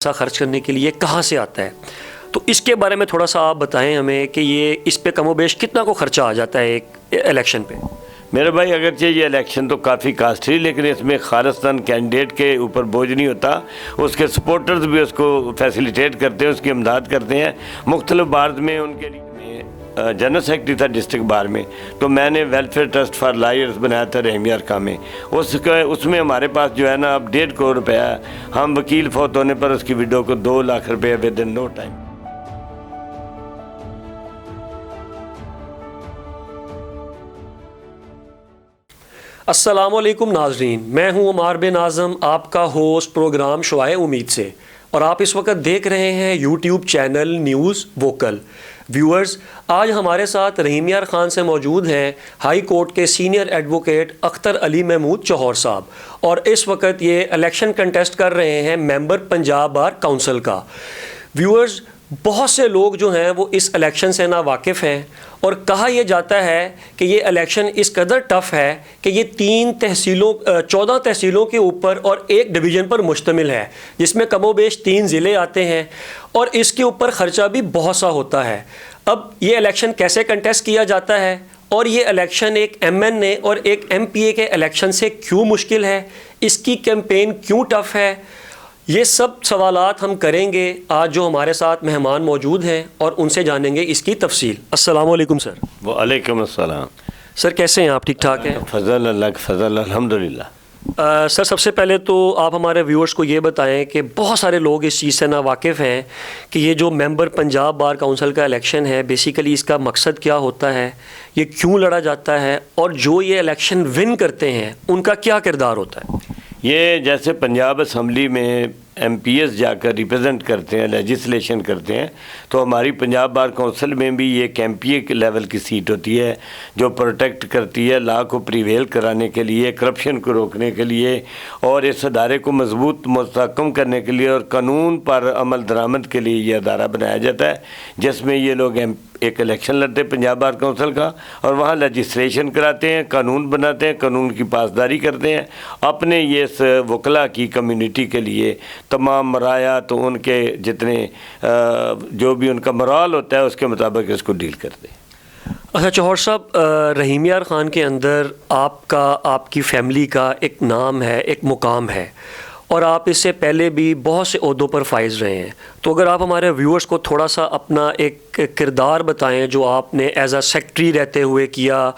पैसा खर्च करने के लिए कहाँ से आता है, तो इसके बारे में थोड़ा सा आप बताएं हमें कि ये इस पे कमोबेश कितना को खर्चा आ जाता है एक इलेक्शन पे। मेरे भाई, अगरचे ये इलेक्शन तो काफ़ी कास्टली, लेकिन इसमें खालिस्तान कैंडिडेट के ऊपर बोझ नहीं होता। उसके सपोर्टर्स भी उसको फैसिलिटेट करते हैं, उसकी इमदाद करते हैं। मुख्तलिफ बार में उनके लिए जनरल सेक्रेटरी था डिस्ट्रिक्ट बार में, तो मैंने वेलफेयर ट्रस्ट फॉर लायर्स बनाया था रहमिया का में। उसमें हमारे पास जो है ना अब 1.5 करोड़ रुपया है। हम वकील फौत होने पर उसकी विडो को 2 लाख रुपये विद इन नो टाइम। अस्सलामुअलैकुम नाजरीन, मैं हूं उमर बिन आज़म, आपका होस्ट प्रोग्राम शुआए उम्मीद से, और आप इस वक्त देख रहे हैं YouTube channel news vocal. Viewers, आज हमारे साथ रहीम यार ख़ान से मौजूद हैं हाई कोर्ट के सीनियर एडवोकेट अख्तर अली महमूद चौहर साहब, और इस वक्त ये इलेक्शन कंटेस्ट कर रहे हैं मेंबर पंजाब बार काउंसिल का। व्यूअर्स, बहुत से लोग जो हैं वो इस इलेक्शन से ना वाकिफ़ हैं, और कहा यह जाता है कि ये इलेक्शन इस कदर टफ़ है कि ये 14 तहसीलों के ऊपर और एक डिवीज़न पर मुश्तमिल है, जिसमें कमोबेश 3 ज़िले आते हैं, और इसके ऊपर ख़र्चा भी बहुत सा होता है। अब ये इलेक्शन कैसे कंटेस्ट किया जाता है, और ये इलेक्शन एक MNA और एक MPA के इलेक्शन से क्यों मुश्किल है, इसकी कैंपेन क्यों टफ़ है, ये सब सवालात हम करेंगे आज जो हमारे साथ मेहमान मौजूद हैं, और उनसे जानेंगे इसकी तफसील। अस्सलाम वालेकुम सर। वालेकुम अस्सलाम। सर कैसे हैं आप? ठीक ठाक हैं? फजल अल्लाह का फजल, अल्हम्दुलिल्लाह। सर सबसे पहले तो आप हमारे व्यूअर्स को ये बताएं कि बहुत सारे लोग इस चीज़ से ना वाकिफ़ हैं कि ये जो मेंबर पंजाब बार काउंसिल का इलेक्शन है, बेसिकली इसका मकसद क्या होता है, ये क्यों लड़ा जाता है, और जो ये इलेक्शन विन करते हैं उनका क्या किरदार होता है। ये जैसे पंजाब असम्बली में MPs जाकर रिप्रेजेंट करते हैं, लेजिस्लेशन करते हैं, तो हमारी पंजाब बार काउंसिल में भी ये एक MPA के लेवल की सीट होती है जो प्रोटेक्ट करती है लॉ को प्रिवेल कराने के लिए, करप्शन को रोकने के लिए, और इस अदारे को मजबूत मुस्तहकम करने के लिए और कानून पर अमल दरामद के लिए ये अदारा बनाया जाता है, जिसमें ये लोग एक इलेक्शन लड़ते हैं पंजाब बार काउंसिल का, और वहाँ लेजिस्लेशन कराते हैं, कानून बनाते हैं, कानून की पासदारी करते हैं अपने ये वकला की कम्युनिटी के लिए। तमाम मराया तो उनके जितने जो भी उनका मराल होता है उसके मुताबिक इसको डील करते हैं। अच्छा चौहर साहब, रहीम यार ख़ान के अंदर आपका, आपकी फ़ैमिली का एक नाम है, एक मुकाम है, और आप इससे पहले भी बहुत से ओहदों पर फाइज रहे हैं। तो अगर आप हमारे व्यूअर्स को थोड़ा सा अपना एक किरदार बताएं जो आपने एज अ सेक्रेटरी रहते हुए किया,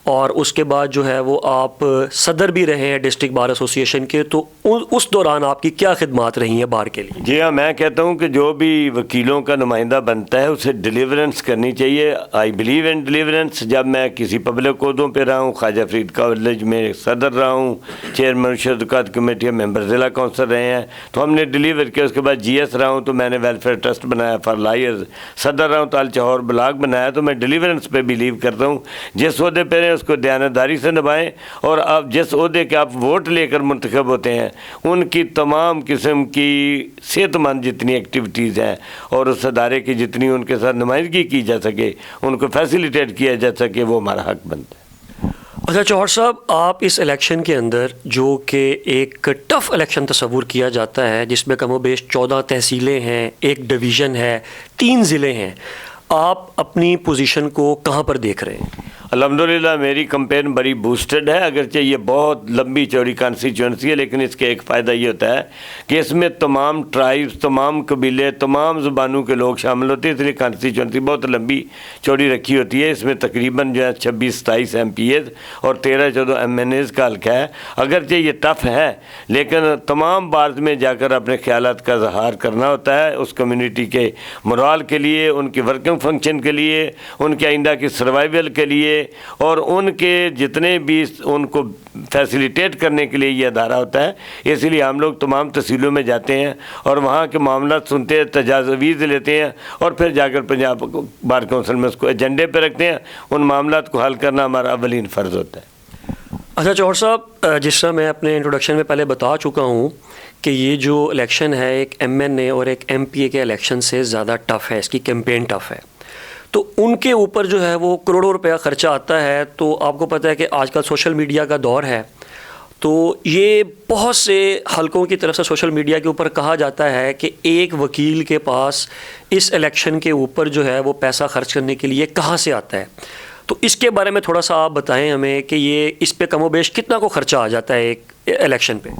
और उसके बाद जो है वो आप सदर भी रहे हैं डिस्ट्रिक्ट बार एसोसिएशन के, तो उस दौरान आपकी क्या खिदमात रही हैं बार के लिए। जी हाँ, मैं कहता हूँ कि जो भी वकीलों का नुमाइंदा बनता है उसे डिलीवरेंस करनी चाहिए। I believe in deliverance. जब मैं किसी पब्लिक ओहदों पर रहा हूँ, ख्वाजा फरीद कॉलेज में सदर रहा हूँ, चेयरमैन शदकात कमेटी मेंबर ज़िला काउंसिल रहे हैं, तो हमने डिलीवर किया। उसके बाद GS रहा हूँ तो मैंने वेलफेयर ट्रस्ट बनाया फॉर लायर्स, सदर रहा हूँ तो अलचहौर ब्लॉक बनाया। तो मैं डिलीवरेंस पे बिलीव करता हूँ। जिस ओहदे पर उसको दयानतदारी से निभाएं, और आप जिस ओहदे के आप वोट लेकर मुंतखब होते हैं उनकी तमाम किस्म की सेहतमंद जितनी एक्टिविटीज़ हैं और उस अदारे की जितनी उनके साथ नुमाइंदगी की जा सके, उनको फैसिलिटेट किया जा सके, वो हमारा हक बनता है। अच्छा चौहर साहब, आप इस इलेक्शन के अंदर जो कि एक टफ़ इलेक्शन तस्वूर किया जाता है, जिसमें कमोबेश 14 तहसीलें हैं, एक डिवीज़न है, 3 ज़िले हैं, आप अपनी पोजीशन को कहाँ पर देख रहे हैं? अल्हम्दुलिल्लाह मेरी कंपेन बड़ी बूस्टेड है। अगरचे ये बहुत लंबी चौड़ी कॉन्स्टिट्यूंसी है, लेकिन इसके एक फ़ायदा ये होता है कि इसमें तमाम ट्राइब्स, तमाम कबीले, तमाम ज़ुबानों के लोग शामिल होते हैं, इसलिए कॉन्स्टिट्यूंसी बहुत लंबी चौड़ी रखी होती है। इसमें तकरीबन जो है 26-27 MPAs और 13-14 MNAs का हल्का है। अगरचे ये टफ़ है, लेकिन तमाम बार्स में जाकर अपने ख्यालात का इज़हार करना होता है उस कम्यूनिटी के मोराल के लिए, उनकी वर्किंग फंक्शन के लिए, उनके आइंदा की सर्वाइवल के लिए, और उनके जितने भी उनको फैसिलिटेट करने के लिए ये अदारा होता है। इसलिए हम लोग तमाम तहसीलों में जाते हैं और वहाँ के मामला सुनते हैं, तजावीज़ लेते हैं, और फिर जाकर पंजाब बार काउंसिल में उसको एजेंडे पर रखते हैं। उन मामला को हल करना हमारा अवलीन फ़र्ज़ होता है। अच्छा चौहर साहब, जिस तरह मैं अपने इंट्रोडक्शन में पहले बता चुका हूँ कि ये जो इलेक्शन है एक MNA और एक MPA के इलेक्शन से ज़्यादा टफ़ है, इसकी कैंपेन टफ़ है, तो उनके ऊपर जो है वो करोड़ों रुपया ख़र्चा आता है। तो आपको पता है कि आजकल सोशल मीडिया का दौर है, तो ये बहुत से हलकों की तरफ से सोशल मीडिया के ऊपर कहा जाता है कि एक वकील के पास इस इलेक्शन के ऊपर जो है वो पैसा खर्च करने के लिए कहाँ से आता है। तो इसके बारे में थोड़ा सा आप बताएं हमें कि ये इस पे कमोबेश कितना को खर्चा आ जाता है एक इलेक्शन पे।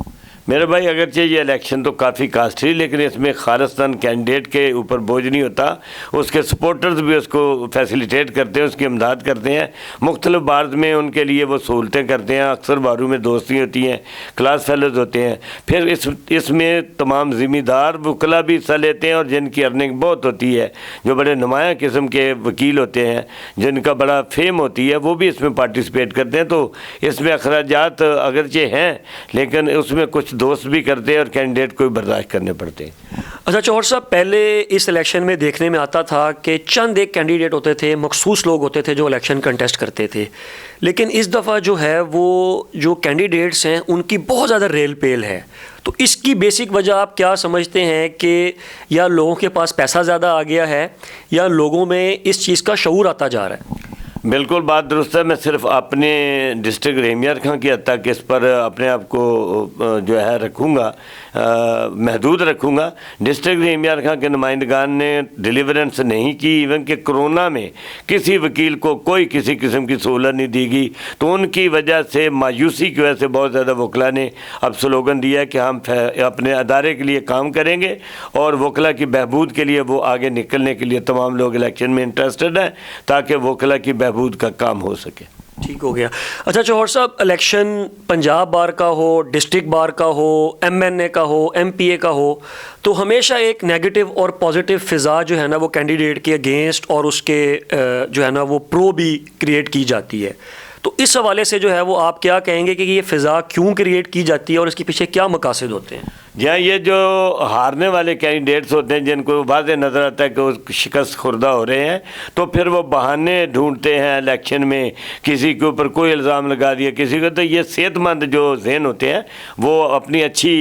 मेरे भाई, अगरचे ये इलेक्शन तो काफ़ी कास्टली, लेकिन इसमें खालिस्तान कैंडिडेट के ऊपर बोझ नहीं होता। उसके सपोर्टर्स भी उसको फैसिलिटेट करते हैं, उसकी इमदाद करते हैं। मुख्तलिफ बार्स में उनके लिए वो सहूलतें करते हैं। अक्सर बारों में दोस्ती होती हैं, क्लास फेलोज होते हैं। फिर इसमें तमाम ज़िम्मेदार वकला भी हिस्सा लेते हैं और जिनकी अर्निंग बहुत होती है, जो बड़े नुमाया किस्म के वकील होते हैं, जिनका बड़ा फेम होती है, वो भी इसमें पार्टिसिपेट करते हैं। तो इसमें अखराजात अगरचे हैं, लेकिन उसमें कुछ दोस्त भी करते हैं और कैंडिडेट को भी बर्दाश्त करने पड़ते हैं। अच्छा चौहर साहब, पहले इस इलेक्शन में देखने में आता था कि चंद एक कैंडिडेट होते थे, मखसूस लोग होते थे जो इलेक्शन कंटेस्ट करते थे, लेकिन इस दफ़ा जो है वो जो कैंडिडेट्स हैं उनकी बहुत ज़्यादा रेल पेल है। तो इसकी बेसिक वजह आप क्या समझते हैं कि या लोगों के पास पैसा ज़्यादा आ गया है या लोगों में इस चीज़ का शऊर आता जा रहा है? बिल्कुल बात दुरुस्त है। मैं सिर्फ अपने डिस्ट्रिक्ट रेमियार खां की हद तक इस पर अपने आप को जो है रखूँगा, महदूद रखूँगा। डिस्ट्रिक्ट रेमियार खां के नुमाइंदगान ने डिलीवरेंस नहीं की। इवन कि कोरोना में किसी वकील को कोई किसी किस्म की सहूलत नहीं दी गई। तो उनकी वजह से, मायूसी की वजह से बहुत ज़्यादा वकला ने अब स्लोगन दिया कि हम अपने अदारे के लिए काम करेंगे और वकला की बहबूद के लिए वो आगे निकलने के लिए तमाम लोग इलेक्शन में इंटरेस्टेड हैं, ताकि वकला की बहबूद का काम हो सके। ठीक हो गया। अच्छा चौहर साहब, इलेक्शन पंजाब बार का हो, डिस्ट्रिक्ट बार का हो, MNA का हो, MPA का हो, तो हमेशा एक नेगेटिव और पॉजिटिव फ़िज़ा जो है ना वो कैंडिडेट के अगेंस्ट और उसके जो है ना वो प्रो भी क्रिएट की जाती है। तो इस हवाले से जो है वो आप क्या कहेंगे कि ये फ़िज़ा क्यों क्रिएट की जाती है और इसके पीछे क्या मकासद होते हैं? जहाँ ये जो हारने वाले कैंडिडेट्स होते हैं, जिनको वाज़ेह नज़र आता है कि वो शिकस्त खुर्दा हो रहे हैं, तो फिर वो बहाने ढूंढते हैं इलेक्शन में। किसी के ऊपर कोई इल्ज़ाम लगा दिया किसी को। तो ये सेहतमंद जो जहन होते हैं वो अपनी अच्छी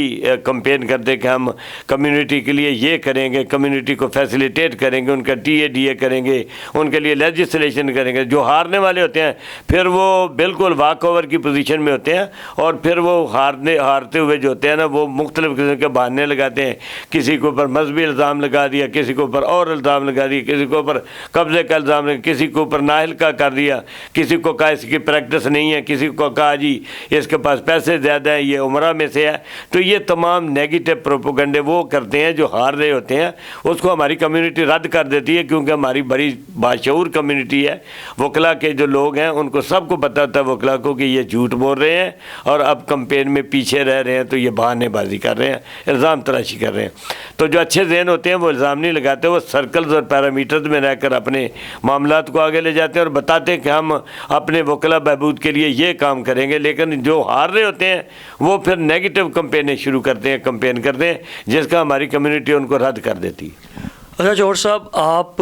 कंपेन करते हैं कि हम कम्युनिटी के लिए ये करेंगे, कम्युनिटी को फैसिलिटेट करेंगे, उनका TADA करेंगे, उनके लिए लेजिस्लेशन करेंगे। जो हारने वाले होते हैं फिर वो बिल्कुल वॉक ओवर की पोजीशन में होते हैं और फिर वो हारते हुए जो होते हैं ना, वो मुख्तलिफ किस्म के बहाने लगाते हैं। किसी के ऊपर मजहबी इल्ज़ाम लगा दिया, किसी के ऊपर और इल्ज़ाम लगा दिया, किसी के ऊपर कब्ज़े का इल्ज़ाम लगा, किसी के ऊपर नाहल का कर दिया, किसी को कहा इसकी प्रैक्टिस नहीं है, किसी को कहा जी इसके पास पैसे ज़्यादा हैं, ये उमरा में से है। तो ये तमाम नेगेटिव प्रोपोगंडे वो करते हैं जो हार रहे होते हैं। उसको हमारी कम्यूनिटी रद्द कर देती है, क्योंकि हमारी बड़ी बाशऊर कम्यूनिटी है। वकला के जो लोग हैं उनको सबको पता होता है वकला को कि ये झूठ बोल रहे हैं और अब कंपेन में पीछे रह रहे हैं, तो ये बहानेबाजी कर रहे हैं, इल्ज़ाम तराशी कर रहे हैं। तो जो अच्छे जहन होते हैं वो इल्ज़ाम नहीं लगाते, वो सर्कल्स और पैरामीटर्स में रहकर अपने मामलात को आगे ले जाते हैं और बताते हैं कि हम अपने वकला बहबूद के लिए ये काम करेंगे। लेकिन जो हार रहे होते हैं वो फिर नेगेटिव कंपेनें शुरू करते हैं, कंपेन करते हैं, जिसका हमारी कम्यूनिटी उनको रद्द कर देती है। अच्छा जौहर साहब, आप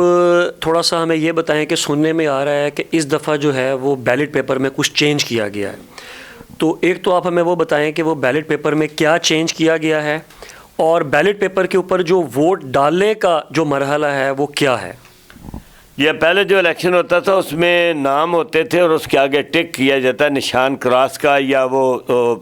थोड़ा सा हमें ये बताएं कि सुनने में आ रहा है कि इस दफ़ा जो है वो बैलेट पेपर में कुछ चेंज किया गया है। तो एक तो आप हमें वो बताएं कि वो बैलेट पेपर में क्या चेंज किया गया है और बैलेट पेपर के ऊपर जो वोट डालने का जो मरहला है वो क्या है? यह पहले जो इलेक्शन होता था उसमें नाम होते थे और उसके आगे टिक किया जाता, निशान क्रॉस का, या वो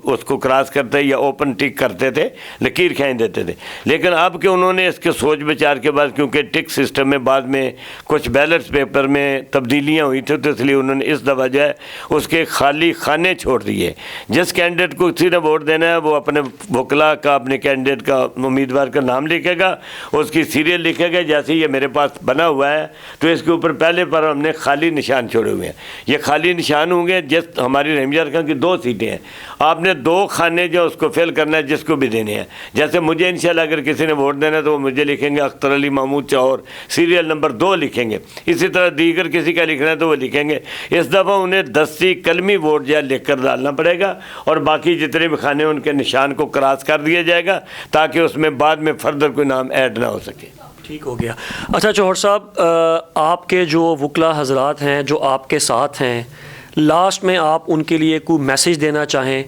उसको क्रॉस करते या ओपन टिक करते थे, लकीर खींच देते थे। लेकिन अब कि उन्होंने इसके सोच विचार के बाद, क्योंकि टिक सिस्टम में बाद में कुछ बैलेट पेपर में तब्दीलियाँ हुई थी, तो इसलिए उन्होंने इस दफ़ा जो है उसके खाली खाने छोड़ दिए। जिस कैंडिडेट को किसी ने वोट देना है वो अपने वकला का, अपने कैंडिडेट का, उम्मीदवार का नाम लिखेगा, उसकी सीरियल लिखेगा, जैसे ये मेरे पास बना हुआ है। तो इसके ऊपर पहले पर हमने खाली निशान छोड़े हुए हैं। ये खाली निशान होंगे। जिस हमारी रेमियार खां की 2 सीटें हैं, आपने 2 खाने जो उसको फिल करना है, जिसको भी देने हैं। जैसे मुझे इंशाल्लाह अगर किसी ने वोट देना है तो वो मुझे लिखेंगे अख्तर अली महमूद चौहर, सीरियल नंबर 2 लिखेंगे। इसी तरह दीगर किसी का लिखना है तो वो लिखेंगे। इस दफ़ा उन्हें 10 कलमी वोट जो लिख कर डालना पड़ेगा और बाकी जितने भी खाने उनके निशान को क्रॉस कर दिया जाएगा, ताकि उसमें बाद में फर्दर कोई नाम ऐड ना हो सके। ठीक हो गया। अच्छा चौहर साहब, आपके जो वकला हजरात हैं जो आपके साथ हैं, लास्ट में आप उनके लिए कोई मैसेज देना चाहें?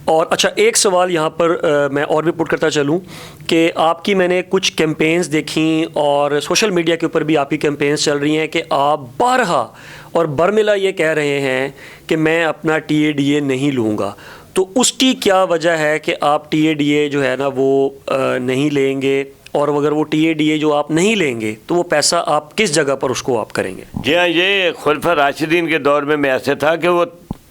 और अच्छा, एक सवाल यहाँ पर मैं और भी पुट करता चलूँ कि आपकी मैंने कुछ कैंपेन्स देखी और सोशल मीडिया के ऊपर भी आपकी कैंपेन्स चल रही हैं कि आप बारहा और बरमिला ये कह रहे हैं कि मैं अपना TADA नहीं लूँगा। तो उसकी क्या वजह है कि आप TADA जो है ना वो नहीं लेंगे, और अगर वो TADA जो आप नहीं लेंगे तो वो पैसा आप किस जगह पर उसको आप करेंगे? जी हाँ, ये खुलफा राशिदीन के दौर में ऐसे था कि वो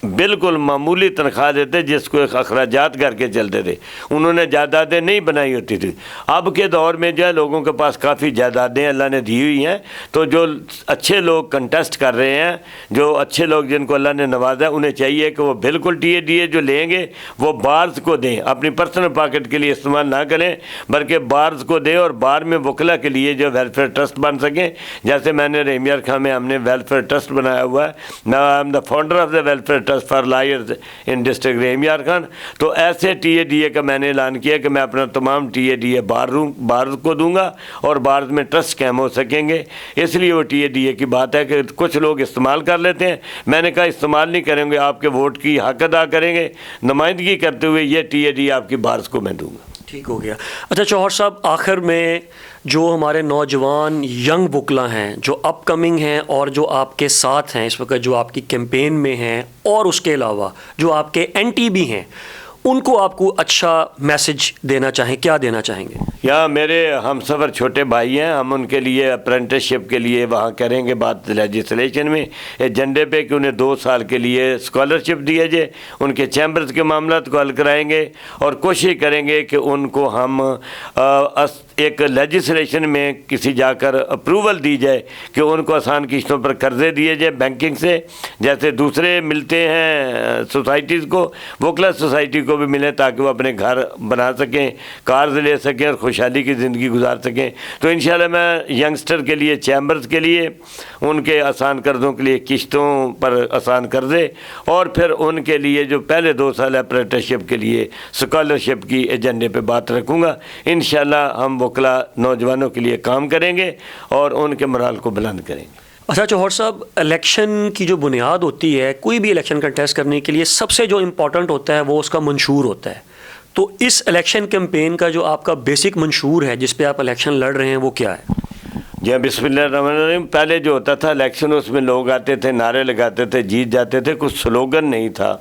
बिल्कुल मामूली तनख्वाह देते जिसको एक अखराजात करके चलते थे, उन्होंने जायदादें नहीं बनाई होती थी। अब के दौर में जो है लोगों के पास काफ़ी जायदादें अल्लाह ने दी हुई हैं, तो जो अच्छे लोग कंटेस्ट कर रहे हैं, जो अच्छे लोग जिनको अल्लाह ने नवाजा, उन्हें चाहिए कि वो बिल्कुल TADA जो लेंगे वो बार्स को दें, अपनी पर्सनल पॉकेट के लिए इस्तेमाल ना करें, बल्कि बार्स को दें और बार में वकला के लिए जो वेलफेयर ट्रस्ट बन सकें। जैसे मैंने रहीमिया खां में हमने वेलफेयर ट्रस्ट बनाया हुआ है, I am the founder of the welfare trust for lawyers in district Rahimiya Khan. तो ऐसे TADA का मैंने ऐलान किया कि मैं अपना तमाम TADA बार को दूंगा और बार में ट्रस्ट कैम हो सकेंगे। इसलिए वो TADA की बात है कि कुछ लोग इस्तेमाल कर लेते हैं, मैंने कहा इस्तेमाल नहीं करेंगे, आपके वोट की हक अदा करेंगे, नुमाइंदगी करते हुए ये TADA आपकी बार्स को मैं दूंगा। ठीक हो गया। अच्छा चौहर साहब, आखिर में जो हमारे नौजवान यंग वकला हैं जो अपकमिंग हैं और जो आपके साथ हैं इस वक्त, जो आपकी कैंपेन में हैं, और उसके अलावा जो आपके एंटी भी हैं, उनको आपको अच्छा मैसेज देना चाहें, क्या देना चाहेंगे? या मेरे हम सफ़र छोटे भाई हैं, हम उनके लिए अप्रेंटिसशिप के लिए वहाँ करेंगे बात लेजिस्लेशन में एजेंडे पे कि उन्हें 2 साल के लिए स्कॉलरशिप दिए जाए, उनके चैम्बर्स के मामला को हल कराएंगे और कोशिश करेंगे कि उनको हम एक लेजिस्लेशन में किसी जाकर अप्रूवल दी जाए कि उनको आसान किस्तों पर कर्जे दिए जाए बैंकिंग से, जैसे दूसरे मिलते हैं सोसाइटीज़ को, वोकला सोसाइटी को भी मिले, ताकि वो अपने घर बना सकें, कार्ज ले सकें और खुशहाली की ज़िंदगी गुजार सकें। तो इंशाल्लाह मैं यंगस्टर के लिए, चैम्बर्स के लिए, उनके आसान कर्ज़ों के लिए किस्तों पर आसान कर्जे, और फिर उनके लिए जो पहले 2 साल अप्रेंटिसशिप के लिए स्कॉलरशिप की एजेंडे पे बात रखूँगा। इंशाल्लाह हम वकला नौजवानों के लिए काम करेंगे और उनके मोराल को बुलंद करेंगे। अच्छा चौहर साहब, इलेक्शन की जो बुनियाद होती है, कोई भी इलेक्शन कंटेस्ट करने के लिए सबसे जो इम्पोर्टेंट होता है वो उसका मंशूर होता है। तो इस इलेक्शन कैंपेन का जो आपका बेसिक मंशूर है जिस पे आप इलेक्शन लड़ रहे हैं वो क्या है? जी बिस्मिल्लाहिर्रहमानिर्रहीम। पहले जो होता था इलेक्शन, उसमें लोग आते थे, नारे लगाते थे, जीत जाते थे, कुछ स्लोगन नहीं था,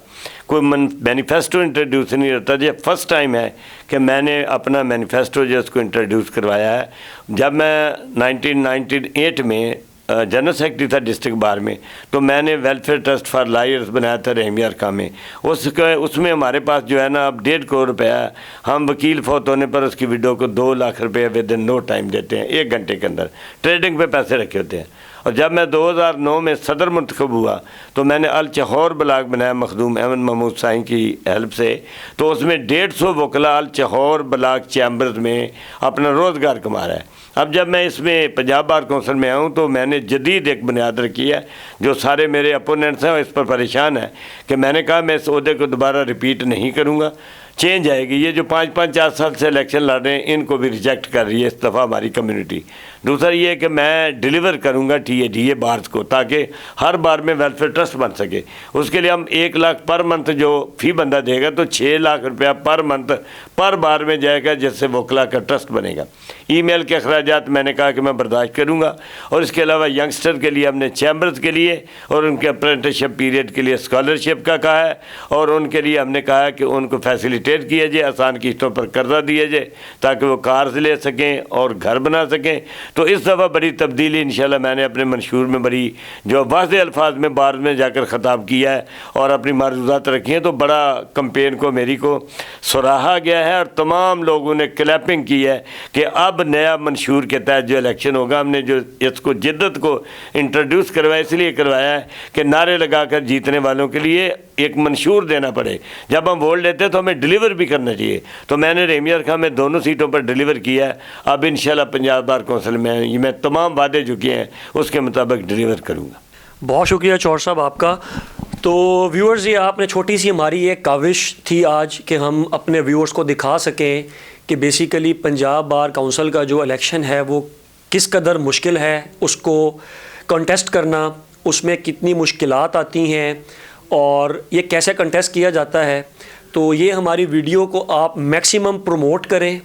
कोई मैनिफेस्टो इंट्रोड्यूस नहीं होता। ये फर्स्ट टाइम है कि मैंने अपना मैनिफेस्टो जो उसको इंट्रोड्यूस करवाया है। जब मैं 1998 में जनरल सेक्रेटरी था डिस्ट्रिक्ट बार में, तो मैंने वेलफेयर ट्रस्ट फॉर लायर्स बनाया था रहीमिया खां में। उसमें हमारे पास जो है ना अब 1.5 करोड़ रुपया है। हम वकील फौत होने पर उसकी विडो को 2 लाख रुपये विद इन नो टाइम देते हैं, 1 घंटे के अंदर ट्रेडिंग पे पैसे रखे होते हैं। और जब मैं 2009 में सदर मुंतखब हुआ तो मैंने अल चहौर ब्लाक बनाया मखदूम अहमद महमूद साईं की हेल्प से। तो उसमें 150 वकला अल चहौर ब्लाक चैम्बर्स में अपना रोज़गार कमा रहा है। अब जब मैं इसमें पंजाब बार कौंसिल में आऊँ तो मैंने जदीद एक बुनियाद रखी है। जो सारे मेरे अपोनेंट्स हैं वो इस पर परेशान है कि मैंने कहा मैं इस ओहदे को दोबारा रिपीट नहीं करूँगा, चेंज आएगी। ये जो 5-5 4 साल से इलेक्शन लड़ रहे हैं इनको भी रिजेक्ट कर रही है इस दफ़ा हमारी कम्युनिटी। दूसरा ये है कि मैं डिलीवर करूँगा TADA बार्स को, ताकि हर बार में वेलफेयर ट्रस्ट बन सके। उसके लिए हम 1 लाख पर मंथ जो फ़ी बंदा देगा तो 6 लाख रुपया पर मंथ पर बार में जाएगा, जिससे वकला का ट्रस्ट बनेगा। ईमेल के अखराजात मैंने कहा कि मैं बर्दाश्त करूँगा। और इसके अलावा यंगस्टर के लिए हमने चैम्बर्स के लिए और उनके अप्रेंटिसशिप पीरियड के लिए स्कॉलरशिप का कहा है, और उनके लिए हमने कहा है कि उनको फैसिलिटेट किया जाए, आसान किस्तों पर कर्जा दिया जाए ताकि वो कार्स ले सकें और घर बना सकें। तो इस दफ़ा बड़ी तब्दीली इंशाल्लाह मैंने अपने मंशूर में बड़ी जो वाज़ेह अल्फाज में बार में जाकर ख़ताब किया है और अपनी मारूज़ात रखी हैं। तो बड़ा कंपेन को मेरी को सराहा गया है और तमाम लोगों ने क्लैपिंग की है कि अब नया मंशूर के तहत जो इलेक्शन होगा, हमने जो इसको जिद्दत को इंट्रोड्यूस करवाया इसलिए करवाया है कि नारे लगाकर जीतने वालों के लिए एक मंशूर देना पड़े। जब हम वोट लेते हैं तो हमें डिलीवर भी करना चाहिए। तो मैंने रहीमिया खां में दोनों सीटों पर डिलीवर किया है। अब इंशाल्लाह पंजाब बार कौंसिल में ये मैं तमाम वादे जो किए हैं उसके मुताबिक डिलीवर करूँगा। बहुत शुक्रिया चौहर साहब आपका। तो व्यूअर्स, ये आपने छोटी सी हमारी एक काविश थी आज कि हम अपने व्यूअर्स को दिखा सकें कि बेसिकली पंजाब बार काउंसिल का जो इलेक्शन है वो किस कदर मुश्किल है, उसको कंटेस्ट करना, उसमें कितनी मुश्किलात आती हैं और ये कैसे कंटेस्ट किया जाता है। तो ये हमारी वीडियो को आप मैक्सिमम प्रमोट करें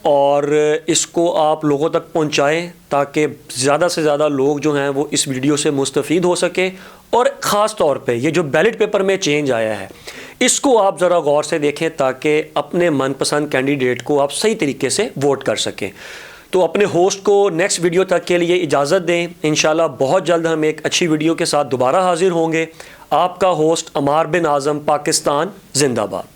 और इसको आप लोगों तक पहुंचाएं ताकि ज़्यादा से ज़्यादा लोग जो हैं वो इस वीडियो से मुस्तफ़ीद हो सकें। और ख़ास तौर पे ये जो बैलेट पेपर में चेंज आया है, इसको आप ज़रा गौर से देखें ताकि अपने मनपसंद कैंडिडेट को आप सही तरीके से वोट कर सकें। तो अपने होस्ट को नेक्स्ट वीडियो तक के लिए इजाज़त दें। इंशाल्लाह बहुत जल्द हम एक अच्छी वीडियो के साथ दोबारा हाजिर होंगे। आपका होस्ट अमार बिन आज़म, पाकिस्तान जिंदाबाद।